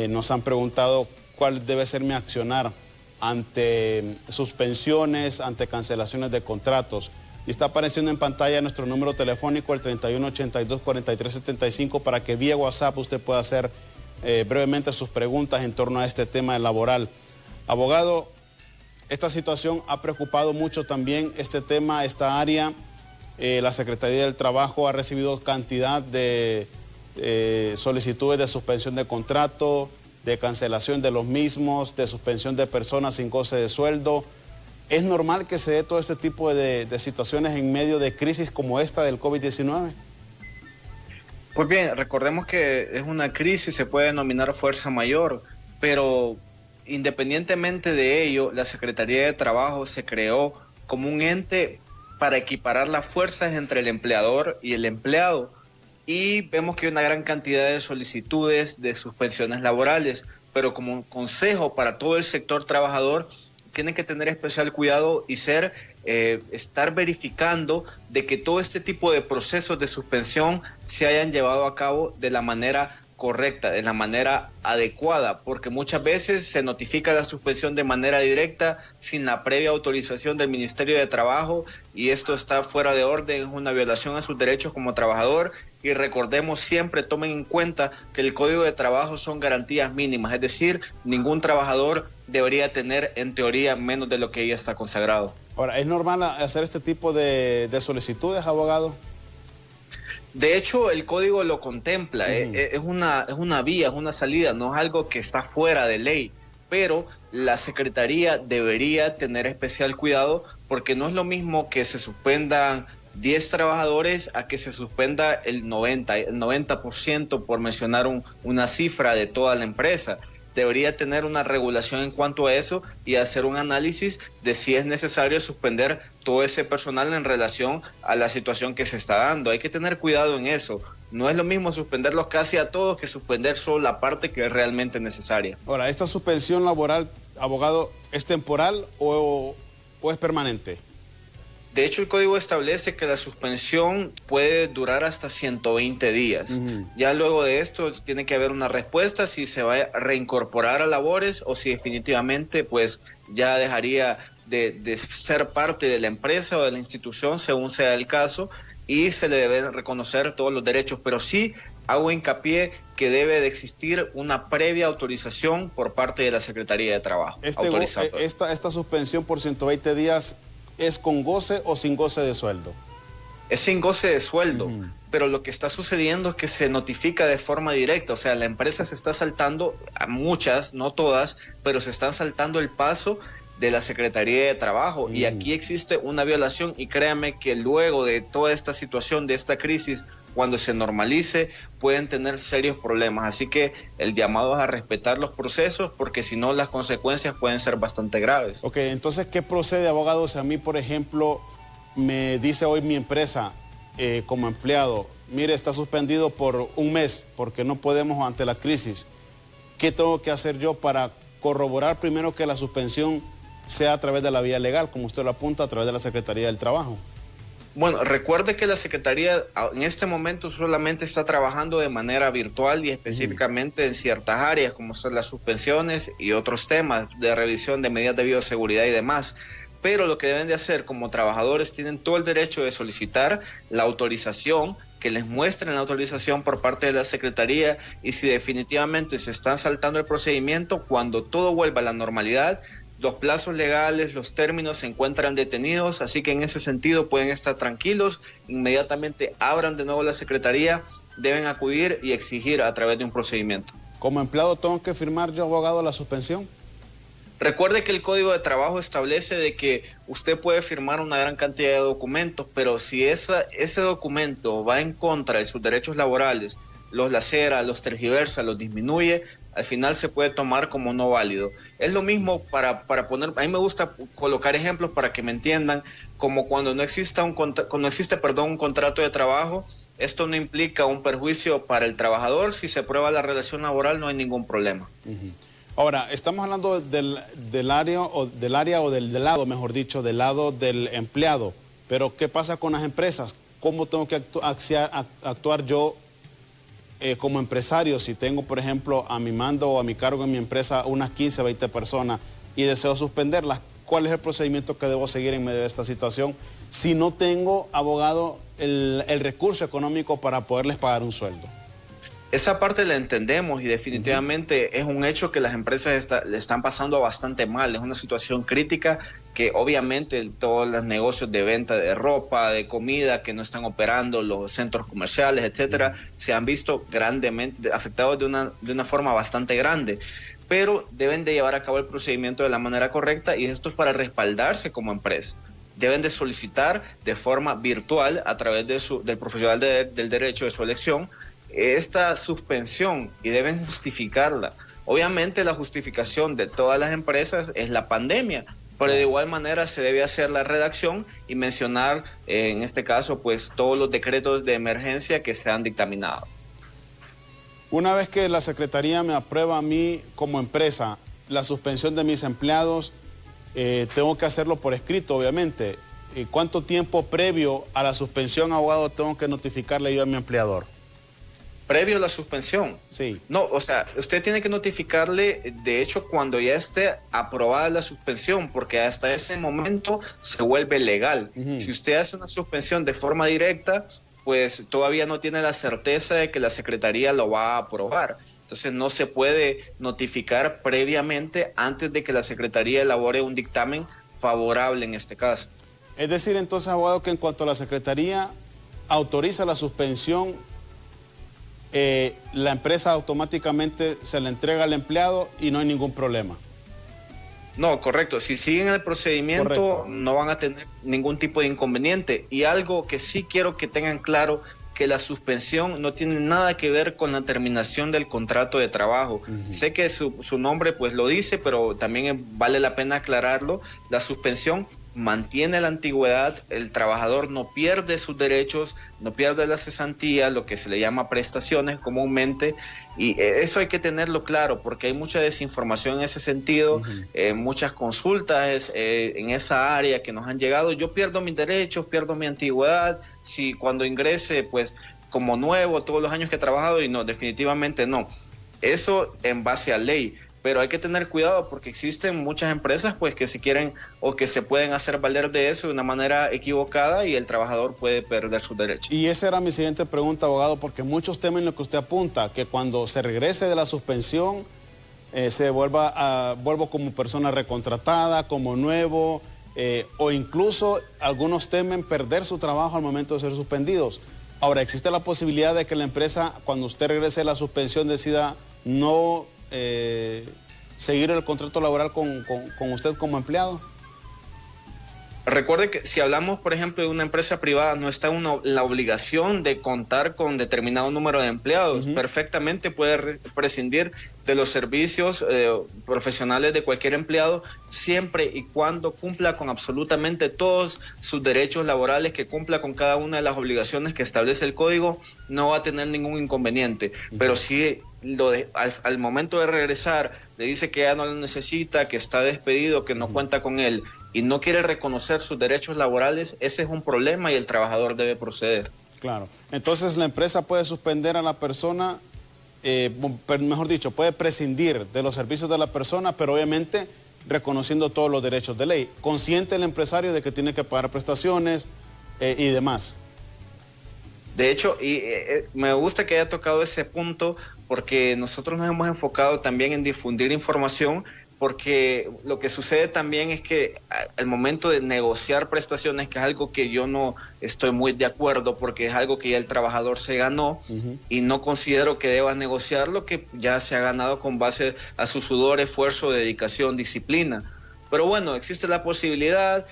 nos han preguntado cuál debe ser mi accionar ante suspensiones, ante cancelaciones de contratos. Y está apareciendo en pantalla nuestro número telefónico, el 3182-4375, para que vía WhatsApp usted pueda hacer brevemente sus preguntas en torno a este tema laboral. Abogado, esta situación ha preocupado mucho también este tema, esta área. La Secretaría del Trabajo ha recibido cantidad de solicitudes de suspensión de contrato, de cancelación de los mismos, de suspensión de personas sin goce de sueldo. ¿Es normal que se dé todo este tipo de situaciones en medio de crisis como esta del COVID-19? Pues bien, recordemos que es una crisis, se puede denominar fuerza mayor, pero independientemente de ello, la Secretaría de Trabajo se creó como un ente para equiparar las fuerzas entre el empleador y el empleado. Y vemos que hay una gran cantidad de solicitudes de suspensiones laborales, pero como consejo para todo el sector trabajador, tienen que tener especial cuidado y estar verificando de que todo este tipo de procesos de suspensión se hayan llevado a cabo de la manera correcta, de la manera adecuada, porque muchas veces se notifica la suspensión de manera directa sin la previa autorización del Ministerio de Trabajo, y esto está fuera de orden, es una violación a sus derechos como trabajador. Y recordemos siempre, tomen en cuenta que el Código de Trabajo son garantías mínimas, es decir, ningún trabajador debería tener en teoría menos de lo que ya está consagrado. Ahora, ¿es normal hacer este tipo de solicitudes, abogado? De hecho, el código lo contempla, es una vía, es una salida, no es algo que está fuera de ley, pero la Secretaría debería tener especial cuidado, porque no es lo mismo que se suspendan 10 trabajadores a que se suspenda el 90%, por mencionar una cifra de toda la empresa. Debería tener una regulación en cuanto a eso y hacer un análisis de si es necesario suspender todo ese personal en relación a la situación que se está dando. Hay que tener cuidado en eso. No es lo mismo suspenderlos casi a todos que suspender solo la parte que es realmente necesaria. Ahora, ¿esta suspensión laboral, abogado, es temporal o es permanente? De hecho, el código establece que la suspensión puede durar hasta 120 días. Ya luego de esto tiene que haber una respuesta si se va a reincorporar a labores o si definitivamente pues ya dejaría de ser parte de la empresa o de la institución, según sea el caso, y se le deben reconocer todos los derechos. Pero sí hago hincapié que debe de existir una previa autorización por parte de la Secretaría de Trabajo. Esta suspensión por 120 días... ¿es con goce o sin goce de sueldo? Es sin goce de sueldo, pero lo que está sucediendo es que se notifica de forma directa, o sea, la empresa se está saltando, a muchas, no todas, pero se están saltando el paso de la Secretaría de Trabajo, y aquí existe una violación, y créanme que luego de toda esta situación, de esta crisis, cuando se normalice, pueden tener serios problemas. Así que el llamado es a respetar los procesos, porque si no, las consecuencias pueden ser bastante graves. Ok, entonces, ¿qué procede, abogado? Si a mí, por ejemplo, me dice hoy mi empresa como empleado, mire, está suspendido por un mes porque no podemos ante la crisis, ¿qué tengo que hacer yo para corroborar primero que la suspensión sea a través de la vía legal, como usted lo apunta, a través de la Secretaría del Trabajo? Bueno, recuerde que la Secretaría en este momento solamente está trabajando de manera virtual y específicamente en ciertas áreas, como son las suspensiones y otros temas de revisión de medidas de bioseguridad y demás. Pero lo que deben de hacer como trabajadores, tienen todo el derecho de solicitar la autorización, que les muestren la autorización por parte de la Secretaría, y si definitivamente se están saltando el procedimiento, cuando todo vuelva a la normalidad, los plazos legales, los términos se encuentran detenidos, así que en ese sentido pueden estar tranquilos. Inmediatamente abran de nuevo la Secretaría, deben acudir y exigir a través de un procedimiento. ¿Como empleado tengo que firmar yo, abogado, la suspensión? Recuerde que el Código de Trabajo establece de que usted puede firmar una gran cantidad de documentos, pero si ese documento va en contra de sus derechos laborales, los lacera, los tergiversa, los disminuye, al final se puede tomar como no válido. Es lo mismo para poner, a mí me gusta colocar ejemplos para que me entiendan, como cuando no existe un contrato de trabajo. Esto no implica un perjuicio para el trabajador. Si se prueba la relación laboral, no hay ningún problema. Ahora, estamos hablando del lado, mejor dicho, del lado del empleado. Pero, ¿qué pasa con las empresas? ¿Cómo tengo que actuar yo como empresario si tengo, por ejemplo, a mi mando o a mi cargo en mi empresa unas 15, 20 personas y deseo suspenderlas? ¿Cuál es el procedimiento que debo seguir en medio de esta situación si no tengo, abogado, el recurso económico para poderles pagar un sueldo? Esa parte la entendemos y definitivamente es un hecho que las empresas le están pasando bastante mal. Es una situación crítica que obviamente todos los negocios de venta de ropa, de comida que no están operando, los centros comerciales, etcétera, se han visto grandemente afectados de una forma bastante grande. Pero deben de llevar a cabo el procedimiento de la manera correcta, y esto es para respaldarse como empresa. Deben de solicitar de forma virtual a través del profesional del derecho de su elección esta suspensión, y deben justificarla. Obviamente la justificación de todas las empresas es la pandemia, pero de igual manera se debe hacer la redacción y mencionar en este caso pues todos los decretos de emergencia que se han dictaminado. Una vez que la Secretaría me aprueba a mí como empresa la suspensión de mis empleados, tengo que hacerlo por escrito, obviamente. ¿Cuánto tiempo previo a la suspensión, abogado, tengo que notificarle yo a mi empleador? Previo a la suspensión. Sí. No, o sea, usted tiene que notificarle, de hecho, cuando ya esté aprobada la suspensión, porque hasta ese momento se vuelve legal. Si usted hace una suspensión de forma directa, pues todavía no tiene la certeza de que la Secretaría lo va a aprobar. Entonces no se puede notificar previamente antes de que la Secretaría elabore un dictamen favorable en este caso. Es decir, entonces, abogado, que en cuanto a la Secretaría autoriza la suspensión, la empresa automáticamente se le entrega al empleado y no hay ningún problema. No, correcto. Si siguen el procedimiento, correcto, no van a tener ningún tipo de inconveniente. Y algo que sí quiero que tengan claro, que la suspensión no tiene nada que ver con la terminación del contrato de trabajo. Sé que su nombre pues lo dice, pero también vale la pena aclararlo. La suspensión mantiene la antigüedad, el trabajador no pierde sus derechos, no pierde la cesantía, lo que se le llama prestaciones comúnmente, y eso hay que tenerlo claro, porque hay mucha desinformación en ese sentido, muchas consultas en esa área que nos han llegado. Yo pierdo mis derechos, pierdo mi antigüedad, si cuando ingrese pues como nuevo todos los años que he trabajado, y no, definitivamente no. Eso en base a ley. Pero hay que tener cuidado porque existen muchas empresas pues que se quieren o que se pueden hacer valer de eso de una manera equivocada, y el trabajador puede perder sus derechos. Y esa era mi siguiente pregunta, abogado, porque muchos temen lo que usted apunta, que cuando se regrese de la suspensión vuelvo como persona recontratada, como nuevo, o incluso algunos temen perder su trabajo al momento de ser suspendidos. Ahora, ¿existe la posibilidad de que la empresa, cuando usted regrese de la suspensión, decida no seguir el contrato laboral con usted como empleado? Recuerde que si hablamos, por ejemplo, de una empresa privada, no está la obligación de contar con determinado número de empleados. Perfectamente puede prescindir de los servicios profesionales de cualquier empleado, siempre y cuando cumpla con absolutamente todos sus derechos laborales, que cumpla con cada una de las obligaciones que establece el código, no va a tener ningún inconveniente. Pero si al momento de regresar le dice que ya no lo necesita, que está despedido, que no cuenta con él, y no quiere reconocer sus derechos laborales, ese es un problema y el trabajador debe proceder. Claro. Entonces la empresa puede suspender a la persona, mejor dicho, puede prescindir de los servicios de la persona, pero obviamente reconociendo todos los derechos de ley. Consciente el empresario de que tiene que pagar prestaciones y demás. De hecho, me gusta que haya tocado ese punto porque nosotros nos hemos enfocado también en difundir información, porque lo que sucede también es que al momento de negociar prestaciones, que es algo que yo no estoy muy de acuerdo, porque es algo que ya el trabajador se ganó, y no considero que deba negociar lo que ya se ha ganado con base a su sudor, esfuerzo, dedicación, disciplina. Pero bueno, existe la posibilidad,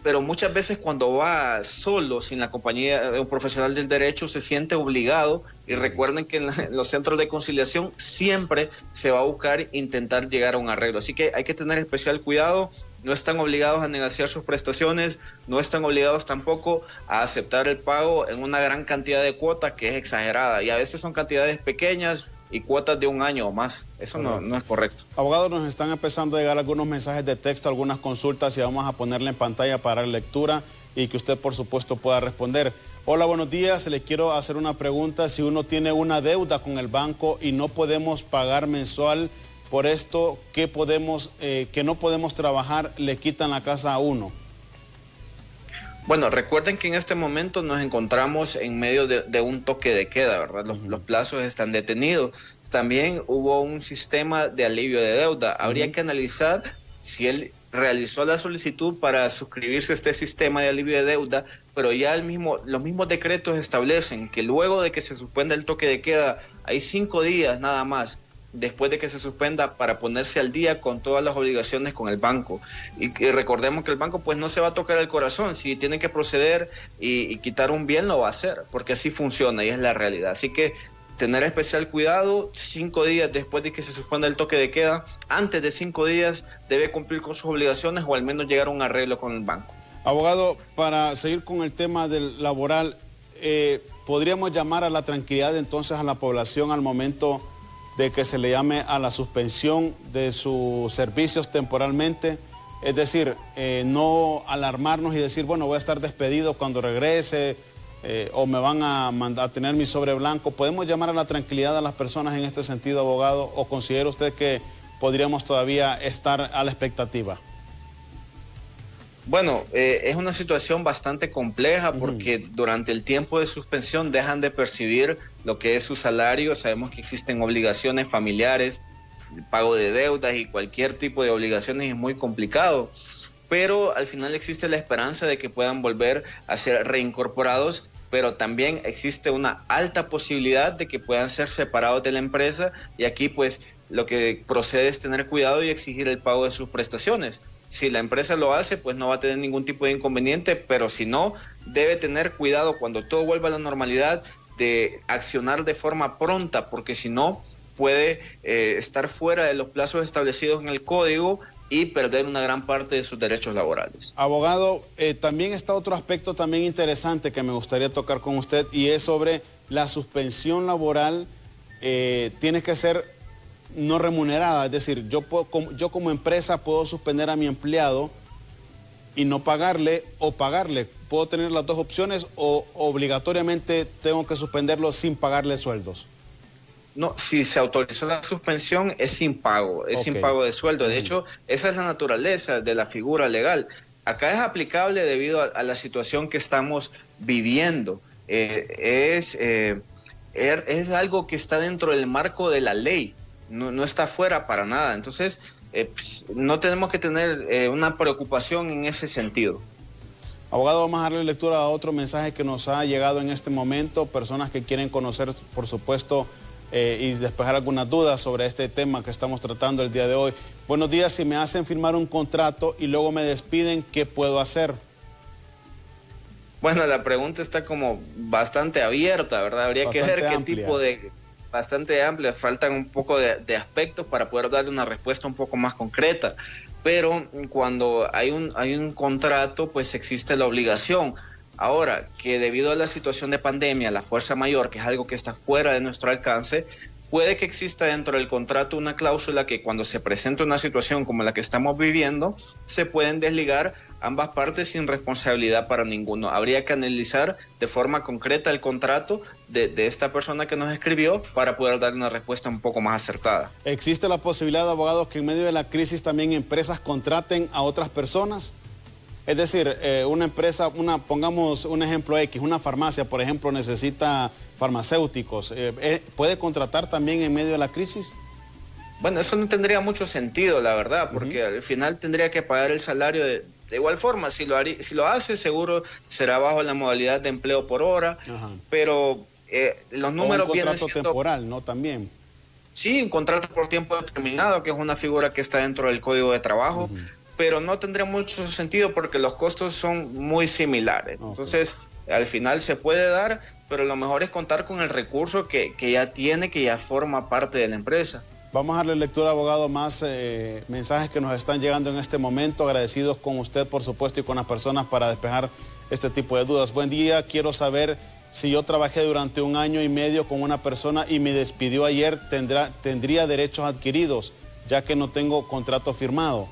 pero muchas veces cuando va solo, sin la compañía de un profesional del derecho, se siente obligado, y recuerden que en los centros de conciliación siempre se va a buscar intentar llegar a un arreglo, así que hay que tener especial cuidado. No están obligados a negociar sus prestaciones, no están obligados tampoco a aceptar el pago en una gran cantidad de cuotas que es exagerada, y a veces son cantidades pequeñas y cuotas de un año o más. Eso no es correcto. Abogados, nos están empezando a llegar algunos mensajes de texto, algunas consultas, y vamos a ponerle en pantalla para la lectura y que usted, por supuesto, pueda responder. Hola, buenos días. Le quiero hacer una pregunta. Si uno tiene una deuda con el banco y no podemos pagar mensual por esto, que no podemos trabajar, le quitan la casa a uno. Bueno, recuerden que en este momento nos encontramos en medio de un toque de queda, ¿verdad? Los plazos están detenidos. También hubo un sistema de alivio de deuda. Habría que analizar si él realizó la solicitud para suscribirse a este sistema de alivio de deuda, pero ya los mismos decretos establecen que luego de que se suspenda el toque de queda, hay 5 días nada más después de que se suspenda para ponerse al día con todas las obligaciones con el banco. Y recordemos que el banco pues no se va a tocar el corazón. Si tiene que proceder y quitar un bien, lo va a hacer, porque así funciona y es la realidad. Así que tener especial cuidado. 5 días después de que se suspenda el toque de queda, antes de 5 días debe cumplir con sus obligaciones o al menos llegar a un arreglo con el banco. Abogado, para seguir con el tema del laboral, ¿podríamos llamar a la tranquilidad entonces a la población al momento de que se le llame a la suspensión de sus servicios temporalmente? Es decir, no alarmarnos y decir, bueno, voy a estar despedido cuando regrese o me van a mandar a tener mi sobre blanco. ¿Podemos llamar a la tranquilidad a las personas en este sentido, abogado, o considera usted que podríamos todavía estar a la expectativa? Bueno, es una situación bastante compleja porque durante el tiempo de suspensión dejan de percibir lo que es su salario. Sabemos que existen obligaciones familiares, el pago de deudas y cualquier tipo de obligaciones es muy complicado, pero al final existe la esperanza de que puedan volver a ser reincorporados, pero también existe una alta posibilidad de que puedan ser separados de la empresa, y aquí pues lo que procede es tener cuidado y exigir el pago de sus prestaciones. Si la empresa lo hace, pues no va a tener ningún tipo de inconveniente, pero si no, debe tener cuidado cuando todo vuelva a la normalidad de accionar de forma pronta, porque si no, puede estar fuera de los plazos establecidos en el código y perder una gran parte de sus derechos laborales. Abogado, también está otro aspecto también interesante que me gustaría tocar con usted, y es sobre la suspensión laboral. Tiene que ser no remunerada, es decir, yo como empresa puedo suspender a mi empleado y no pagarle o pagarle. ¿Puedo tener las dos opciones o obligatoriamente tengo que suspenderlo sin pagarle sueldos? No, si se autorizó la suspensión es sin pago, sin pago de sueldo. De hecho, esa es la naturaleza de la figura legal. Acá es aplicable debido a la situación que estamos viviendo. Es algo que está dentro del marco de la ley. No está fuera para nada. Entonces, pues, no tenemos que tener una preocupación en ese sentido. Abogado, vamos a darle lectura a otro mensaje que nos ha llegado en este momento. Personas que quieren conocer, por supuesto, y despejar algunas dudas sobre este tema que estamos tratando el día de hoy. Buenos días, si me hacen firmar un contrato y luego me despiden, ¿qué puedo hacer? Bueno, la pregunta está como bastante abierta, ¿verdad? Habría que ver qué tipo de... Bastante amplia, faltan un poco de aspectos para poder darle una respuesta un poco más concreta, pero cuando hay un contrato, pues existe la obligación. Ahora, que debido a la situación de pandemia, la fuerza mayor, que es algo que está fuera de nuestro alcance, puede que exista dentro del contrato una cláusula que cuando se presente una situación como la que estamos viviendo, se pueden desligar ambas partes sin responsabilidad para ninguno. Habría que analizar de forma concreta el contrato de esta persona que nos escribió para poder dar una respuesta un poco más acertada. ¿Existe la posibilidad, abogados, que en medio de la crisis también empresas contraten a otras personas? Es decir, una empresa, pongamos un ejemplo X, una farmacia, por ejemplo, necesita farmacéuticos. ¿Puede contratar también en medio de la crisis? Bueno, eso no tendría mucho sentido, la verdad, porque al final tendría que pagar el salario de igual forma. Si lo hace, seguro será bajo la modalidad de empleo por hora, pero los números vienen siendo... un contrato temporal, ¿no? También. Sí, un contrato por tiempo determinado, que es una figura que está dentro del Código de Trabajo, pero no tendría mucho sentido porque los costos son muy similares. Entonces, al final se puede dar, pero lo mejor es contar con el recurso que ya forma parte de la empresa. Vamos a darle lectura, abogado, más mensajes que nos están llegando en este momento. Agradecidos con usted, por supuesto, y con las personas para despejar este tipo de dudas. Buen día, quiero saber si yo trabajé durante 1 año y medio con una persona y me despidió ayer, ¿tendría derechos adquiridos, ya que no tengo contrato firmado?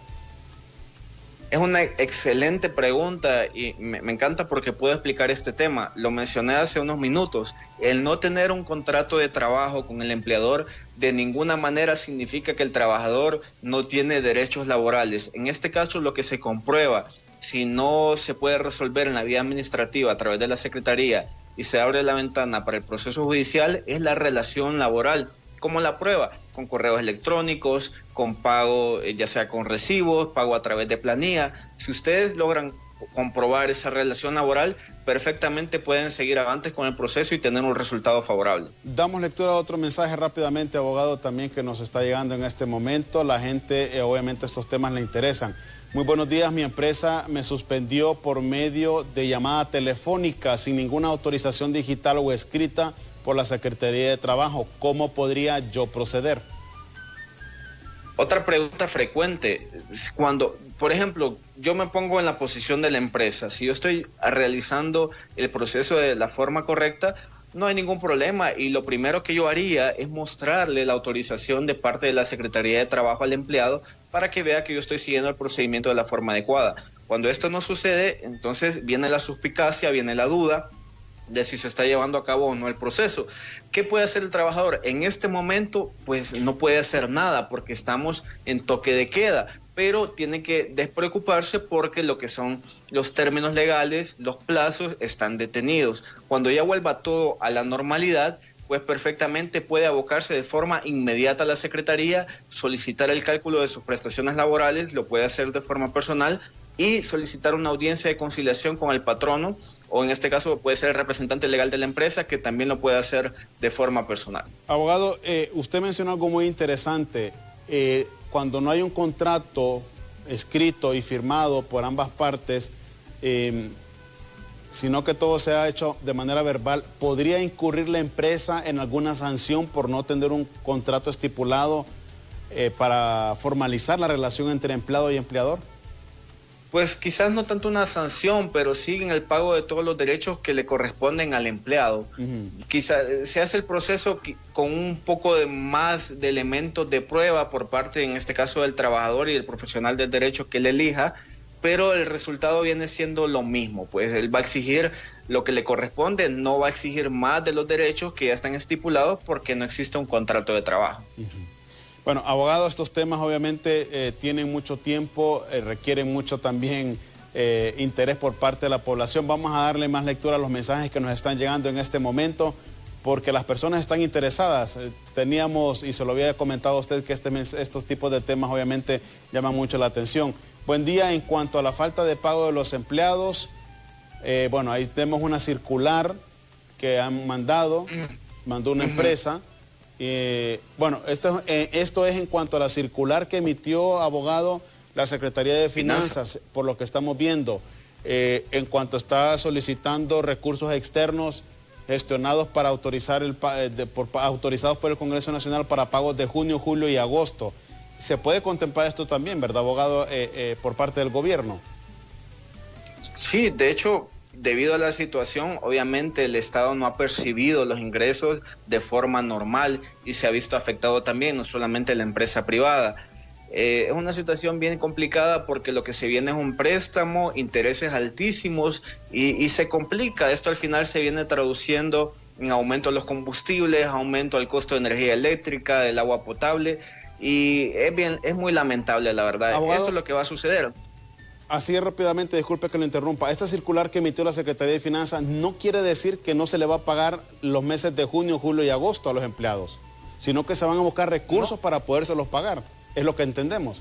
Es una excelente pregunta y me encanta porque puedo explicar este tema. Lo mencioné hace unos minutos. El no tener un contrato de trabajo con el empleador de ninguna manera significa que el trabajador no tiene derechos laborales. En este caso, lo que se comprueba, si no se puede resolver en la vía administrativa a través de la Secretaría y se abre la ventana para el proceso judicial, es la relación laboral. ¿Cómo la prueba? Con correos electrónicos, con pago, ya sea con recibos, pago a través de planilla. Si ustedes logran comprobar esa relación laboral, perfectamente pueden seguir adelante con el proceso y tener un resultado favorable. Damos lectura a otro mensaje rápidamente, abogado, también que nos está llegando en este momento. La gente, obviamente, estos temas le interesan. Muy buenos días, mi empresa me suspendió por medio de llamada telefónica sin ninguna autorización digital o escrita por la Secretaría de Trabajo. ¿Cómo podría yo proceder? Otra pregunta frecuente, cuando, por ejemplo, yo me pongo en la posición de la empresa, si yo estoy realizando el proceso de la forma correcta, no hay ningún problema y lo primero que yo haría es mostrarle la autorización de parte de la Secretaría de Trabajo al empleado para que vea que yo estoy siguiendo el procedimiento de la forma adecuada. Cuando esto no sucede, entonces viene la suspicacia, viene la duda de si se está llevando a cabo o no el proceso. ¿Qué puede hacer el trabajador? En este momento, pues no puede hacer nada porque estamos en toque de queda, pero tiene que despreocuparse porque lo que son los términos legales, los plazos están detenidos. Cuando ya vuelva todo a la normalidad, pues perfectamente puede abocarse de forma inmediata a la Secretaría, solicitar el cálculo de sus prestaciones laborales, lo puede hacer de forma personal y solicitar una audiencia de conciliación con el patrono, o en este caso puede ser el representante legal de la empresa, que también lo puede hacer de forma personal. Abogado, usted mencionó algo muy interesante. Cuando no hay un contrato escrito y firmado por ambas partes, sino que todo se ha hecho de manera verbal, ¿podría incurrir la empresa en alguna sanción por no tener un contrato estipulado para formalizar la relación entre empleado y empleador? Pues quizás no tanto una sanción, pero sí en el pago de todos los derechos que le corresponden al empleado. Quizás se hace el proceso con un poco más de elementos de prueba por parte, en este caso, del trabajador y el profesional del derecho que él elija, pero el resultado viene siendo lo mismo. Pues él va a exigir lo que le corresponde, no va a exigir más de los derechos que ya están estipulados porque no existe un contrato de trabajo. Bueno, abogado, estos temas obviamente tienen mucho tiempo, requieren mucho también interés por parte de la población. Vamos a darle más lectura a los mensajes que nos están llegando en este momento, porque las personas están interesadas. Teníamos, y se lo había comentado a usted, que estos tipos de temas obviamente llaman mucho la atención. Buen día. En cuanto a la falta de pago de los empleados, bueno, ahí tenemos una circular que han mandó una empresa. Bueno, esto es en cuanto a la circular que emitió, abogado, la Secretaría de Finanzas, por lo que estamos viendo, en cuanto está solicitando recursos externos gestionados para autorizados por el Congreso Nacional para pagos de junio, julio y agosto. ¿Se puede contemplar esto también, verdad, abogado, por parte del gobierno? Sí, de hecho, debido a la situación, obviamente el Estado no ha percibido los ingresos de forma normal y se ha visto afectado también, no solamente la empresa privada. Es una situación bien complicada porque lo que se viene es un préstamo, intereses altísimos y se complica. Esto al final se viene traduciendo en aumento de los combustibles, aumento del costo de energía eléctrica, del agua potable, y es muy lamentable, la verdad. Abogado, eso es lo que va a suceder. Así rápidamente, disculpe que lo interrumpa. Esta circular que emitió la Secretaría de Finanzas no quiere decir que no se le va a pagar los meses de junio, julio y agosto a los empleados, sino que se van a buscar recursos para podérselos pagar. Es lo que entendemos.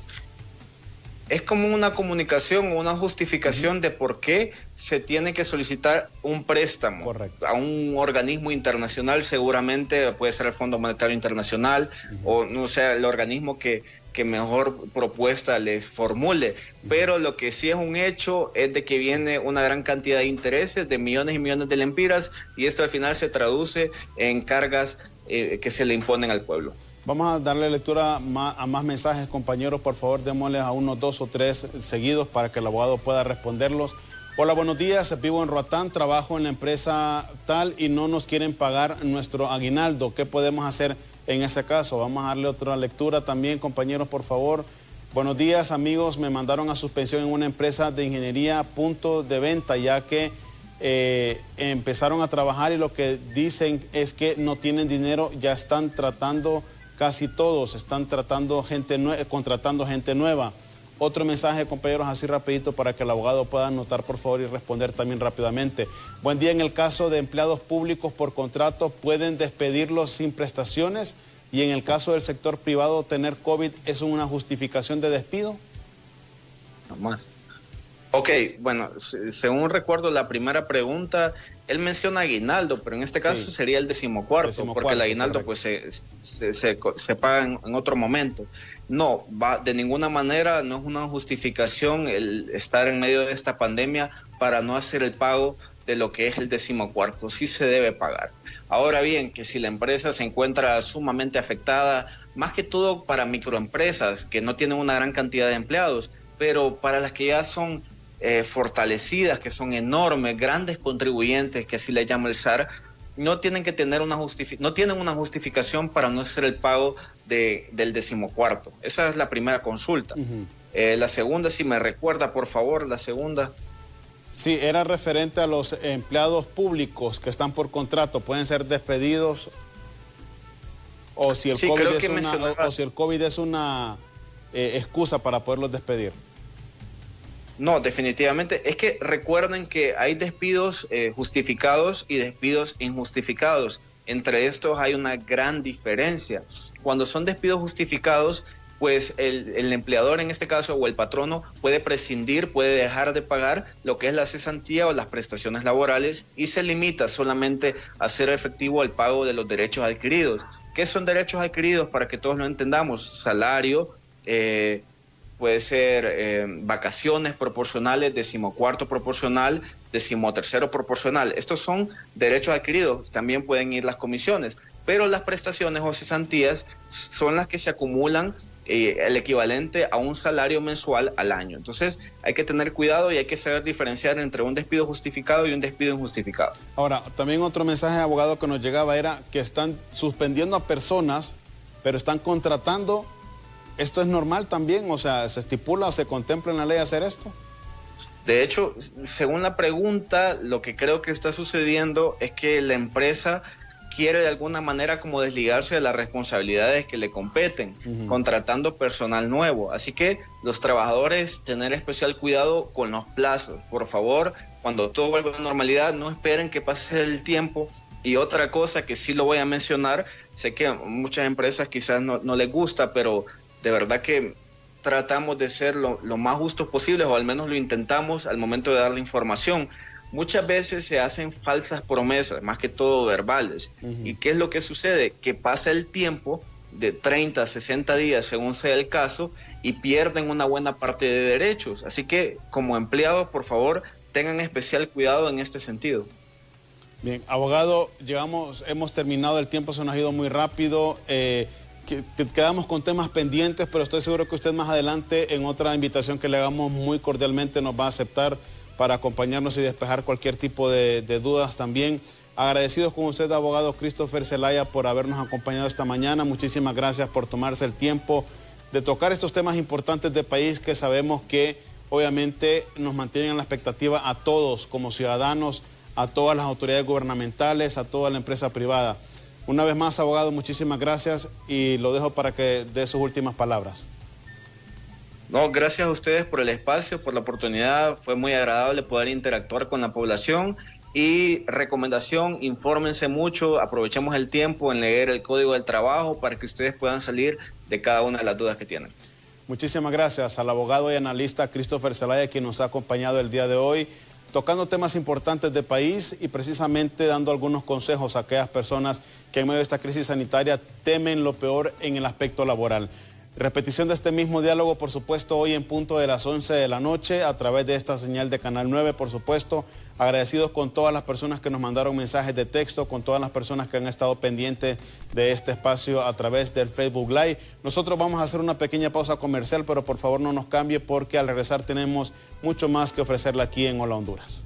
Es como una comunicación o una justificación de por qué se tiene que solicitar un préstamo. Correcto. A un organismo internacional, seguramente puede ser el Fondo Monetario Internacional o no sé, el organismo que mejor propuesta les formule. Pero lo que sí es un hecho es de que viene una gran cantidad de intereses, de millones y millones de lempiras, y esto al final se traduce en cargas que se le imponen al pueblo. Vamos a darle lectura a más mensajes, compañeros. Por favor, démosles a unos 2 o 3 seguidos para que el abogado pueda responderlos. Hola, buenos días. Vivo en Roatán, trabajo en la empresa tal y no nos quieren pagar nuestro aguinaldo. ¿Qué podemos hacer en ese caso? Vamos a darle otra lectura también, compañeros, por favor. Buenos días, amigos. Me mandaron a suspensión en una empresa de ingeniería punto de venta, ya que empezaron a trabajar y lo que dicen es que no tienen dinero. Ya están tratando... Casi todos están contratando gente nueva. Otro mensaje, compañeros, así rapidito para que el abogado pueda anotar, por favor, y responder también rápidamente. Buen día. En el caso de empleados públicos por contrato, ¿pueden despedirlos sin prestaciones? Y en el caso del sector privado, ¿tener COVID es una justificación de despido? No más. Ok, bueno, según recuerdo la primera pregunta, él menciona aguinaldo, pero en este caso sería el decimocuarto, porque el aguinaldo correcto. Pues se paga en otro momento. No, de ninguna manera no es una justificación el estar en medio de esta pandemia para no hacer el pago de lo que es el decimocuarto. Sí se debe pagar. Ahora bien, que si la empresa se encuentra sumamente afectada, más que todo para microempresas que no tienen una gran cantidad de empleados, pero para las que ya son fortalecidas, que son enormes, grandes contribuyentes, que así le llama el SAR, no tienen que tener una justificación para no hacer el pago del decimocuarto. Esa es la primera consulta. La segunda, si me recuerda, por favor, la segunda. Sí, era referente a los empleados públicos que están por contrato, pueden ser despedidos o si el COVID es una excusa para poderlos despedir. No, definitivamente. Es que recuerden que hay despidos justificados y despidos injustificados. Entre estos hay una gran diferencia. Cuando son despidos justificados, pues el empleador en este caso o el patrono puede prescindir, puede dejar de pagar lo que es la cesantía o las prestaciones laborales y se limita solamente a hacer efectivo el pago de los derechos adquiridos. ¿Qué son derechos adquiridos? Para que todos lo entendamos: salario, puede ser vacaciones proporcionales, decimocuarto proporcional, decimotercero proporcional. Estos son derechos adquiridos. También pueden ir las comisiones, pero las prestaciones o cesantías son las que se acumulan el equivalente a un salario mensual al año. Entonces hay que tener cuidado y hay que saber diferenciar entre un despido justificado y un despido injustificado. Ahora, también otro mensaje, abogado, que nos llegaba era que están suspendiendo a personas, pero están contratando. ¿Esto es normal también? O sea, ¿se estipula o se contempla en la ley hacer esto? De hecho, según la pregunta, lo que creo que está sucediendo es que la empresa quiere de alguna manera como desligarse de las responsabilidades que le competen, contratando personal nuevo. Así que los trabajadores, tener especial cuidado con los plazos. Por favor, cuando todo vuelva a la normalidad, no esperen que pase el tiempo. Y otra cosa que sí lo voy a mencionar, sé que a muchas empresas quizás no les gusta, pero de verdad que tratamos de ser lo más justos posibles, o al menos lo intentamos al momento de dar la información. Muchas veces se hacen falsas promesas, más que todo verbales. ¿Y qué es lo que sucede? Que pasa el tiempo de 30 a 60 días, según sea el caso, y pierden una buena parte de derechos. Así que, como empleados, por favor, tengan especial cuidado en este sentido. Bien, abogado, hemos terminado, el tiempo se nos ha ido muy rápido. Quedamos con temas pendientes, pero estoy seguro que usted más adelante, en otra invitación que le hagamos muy cordialmente, nos va a aceptar para acompañarnos y despejar cualquier tipo de dudas también. Agradecidos con usted, abogado Christopher Zelaya, por habernos acompañado esta mañana. Muchísimas gracias por tomarse el tiempo de tocar estos temas importantes del país que sabemos que obviamente nos mantienen en la expectativa a todos como ciudadanos, a todas las autoridades gubernamentales, a toda la empresa privada. Una vez más, abogado, muchísimas gracias y lo dejo para que dé sus últimas palabras. No, gracias a ustedes por el espacio, por la oportunidad. Fue muy agradable poder interactuar con la población. Y recomendación, infórmense mucho, aprovechemos el tiempo en leer el Código del Trabajo para que ustedes puedan salir de cada una de las dudas que tienen. Muchísimas gracias al abogado y analista Christopher Zelaya, quien nos ha acompañado el día de hoy, tocando temas importantes del país y precisamente dando algunos consejos a aquellas personas que en medio de esta crisis sanitaria temen lo peor en el aspecto laboral. Repetición de este mismo diálogo, por supuesto, hoy en punto de las 11 de la noche, a través de esta señal de Canal 9, por supuesto. Agradecidos con todas las personas que nos mandaron mensajes de texto, con todas las personas que han estado pendientes de este espacio a través del Facebook Live. Nosotros vamos a hacer una pequeña pausa comercial, pero por favor no nos cambie porque al regresar tenemos mucho más que ofrecerle aquí en Hola Honduras.